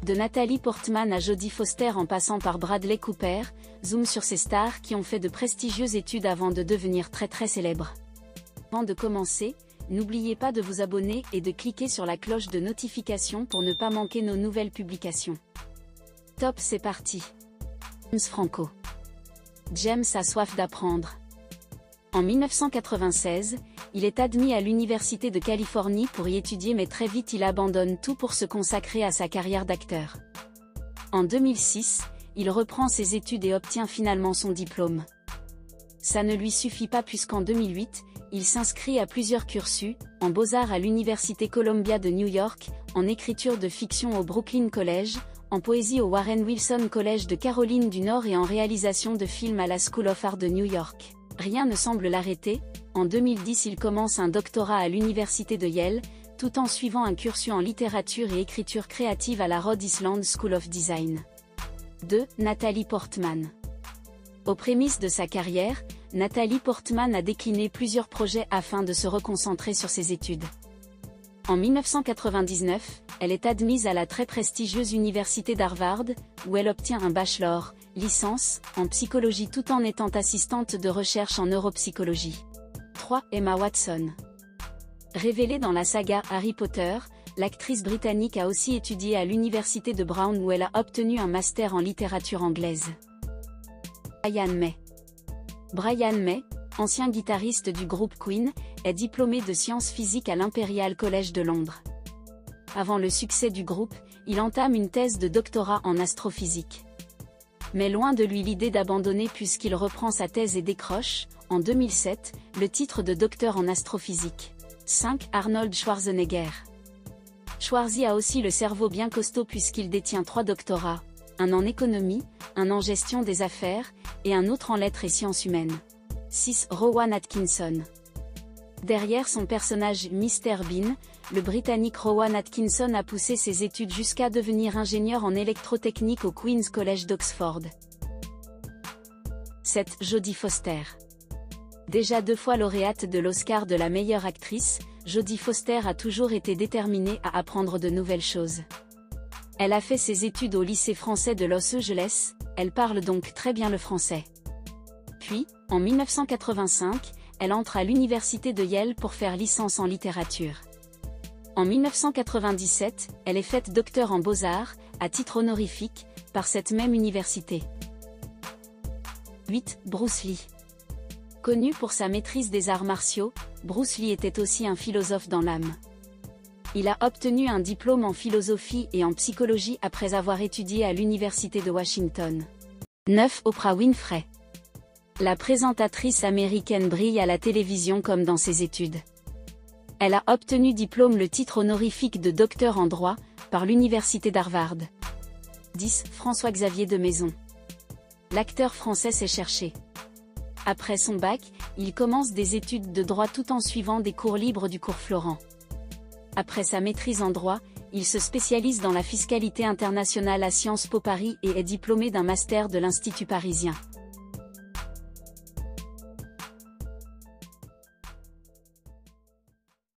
De Natalie Portman à Jodie Foster en passant par Bradley Cooper, zoom sur ces stars qui ont fait de prestigieuses études avant de devenir très célèbres. Avant de commencer, n'oubliez pas de vous abonner et de cliquer sur la cloche de notification pour ne pas manquer nos nouvelles publications. Top, c'est parti. James Franco. James a soif d'apprendre. En 1996, il est admis à l'Université de Californie pour y étudier, mais très vite il abandonne tout pour se consacrer à sa carrière d'acteur. En 2006, il reprend ses études et obtient finalement son diplôme. Ça ne lui suffit pas puisqu'en 2008, il s'inscrit à plusieurs cursus, en beaux-arts à l'Université Columbia de New York, en écriture de fiction au Brooklyn College, en poésie au Warren Wilson College de Caroline du Nord et en réalisation de films à la School of Art de New York. Rien ne semble l'arrêter. En 2010 il commence un doctorat à l'université de Yale, tout en suivant un cursus en littérature et écriture créative à la Rhode Island School of Design. 2. Natalie Portman. Aux prémices de sa carrière, Natalie Portman a décliné plusieurs projets afin de se reconcentrer sur ses études. En 1999, elle est admise à la très prestigieuse université d'Harvard, où elle obtient un bachelor, licence, en psychologie tout en étant assistante de recherche en neuropsychologie. 3. Emma Watson. Révélée dans la saga Harry Potter, l'actrice britannique a aussi étudié à l'université de Brown où elle a obtenu un master en littérature anglaise. Brian May. Brian May, ancien guitariste du groupe Queen, est diplômé de sciences physiques à l'Imperial College de Londres. Avant le succès du groupe, il entame une thèse de doctorat en astrophysique. Mais loin de lui l'idée d'abandonner puisqu'il reprend sa thèse et décroche, en 2007, le titre de docteur en astrophysique. 5. Arnold Schwarzenegger. Schwarzy a aussi le cerveau bien costaud puisqu'il détient 3 doctorats, un en économie, un en gestion des affaires, et un autre en lettres et sciences humaines. 6. Rowan Atkinson. Derrière son personnage Mr Bean, le Britannique Rowan Atkinson a poussé ses études jusqu'à devenir ingénieur en électrotechnique au Queen's College d'Oxford. 7. Jodie Foster. Déjà 2 fois lauréate de l'Oscar de la meilleure actrice, Jodie Foster a toujours été déterminée à apprendre de nouvelles choses. Elle a fait ses études au lycée français de Los Angeles, elle parle donc très bien le français. Puis, en 1985, elle entre à l'université de Yale pour faire licence en littérature. En 1997, elle est faite docteur en beaux-arts, à titre honorifique, par cette même université. 8. Bruce Lee. Connu pour sa maîtrise des arts martiaux, Bruce Lee était aussi un philosophe dans l'âme. Il a obtenu un diplôme en philosophie et en psychologie après avoir étudié à l'université de Washington. 9. Oprah Winfrey. La présentatrice américaine brille à la télévision comme dans ses études. Elle a obtenu diplôme le titre honorifique de docteur en droit, par l'université d'Harvard. 10. François-Xavier de Maison. L'acteur français s'est cherché. Après son bac, il commence des études de droit tout en suivant des cours libres du cours Florent. Après sa maîtrise en droit, il se spécialise dans la fiscalité internationale à Sciences Po Paris et est diplômé d'un master de l'Institut parisien.